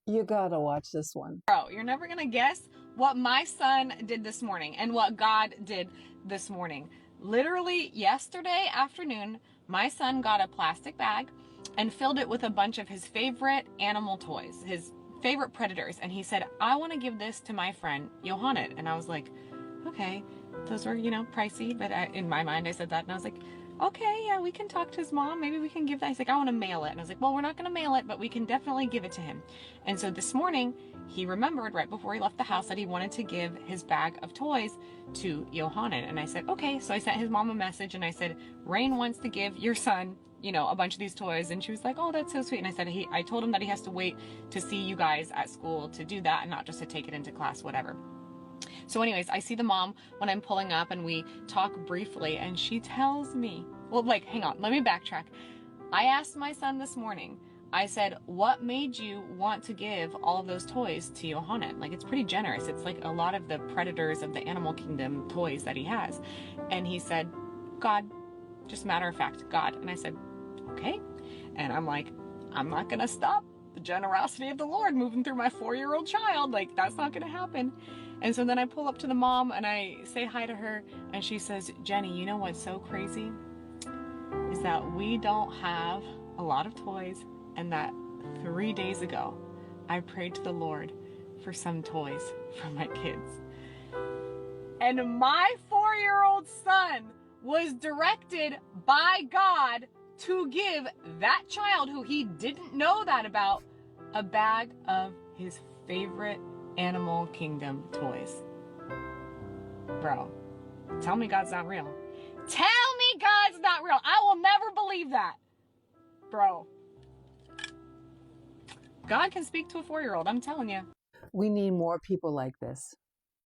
You gotta watch this one. Bro, you're never gonna guess what my son did this morning and what God did this morning. Literally, yesterday afternoon, my son got a plastic bag and filled it with a bunch of his favorite animal toys, his favorite predators. And he said, I want to give this to my friend, Johannet. And I was like, okay, those were, pricey. But in my mind, I said that. And I was like, okay, yeah, we can talk to his mom. Maybe we can give that. He's like, I want to mail it. And I was like, well, we're not going to mail it, but we can definitely give it to him. And so this morning, he remembered right before he left the house that he wanted to give his bag of toys to Johannet. And I said, okay. So I sent his mom a message and I said, Rain wants to give your son, a bunch of these toys. And she was like, oh, that's so sweet. And I said, I told him that he has to wait to see you guys at school to do that and not just to take it into class, whatever. So anyways, I see the mom when I'm pulling up and we talk briefly and she tells me, well, hang on, let me backtrack. I asked my son this morning, I said, what made you want to give all of those toys to Johannet? It's pretty generous. It's like a lot of the predators of the animal kingdom toys that he has. And he said, God, just matter of fact, God. And I said, okay. And I'm like, I'm not going to stop the generosity of the Lord moving through my 4-year-old child. That's not going to happen. And so then I pull up to the mom and I say hi to her and she says, Jenny, you know what's so crazy? Is that we don't have a lot of toys and that 3 days ago, I prayed to the Lord for some toys for my kids. And my 4-year-old son was directed by God to give that child who he didn't know that about a bag of his favorite animal kingdom toys. Bro, tell me God's not real. Tell me God's not real. I will never believe that. Bro. God can speak to a 4-year-old, I'm telling you. We need more people like this.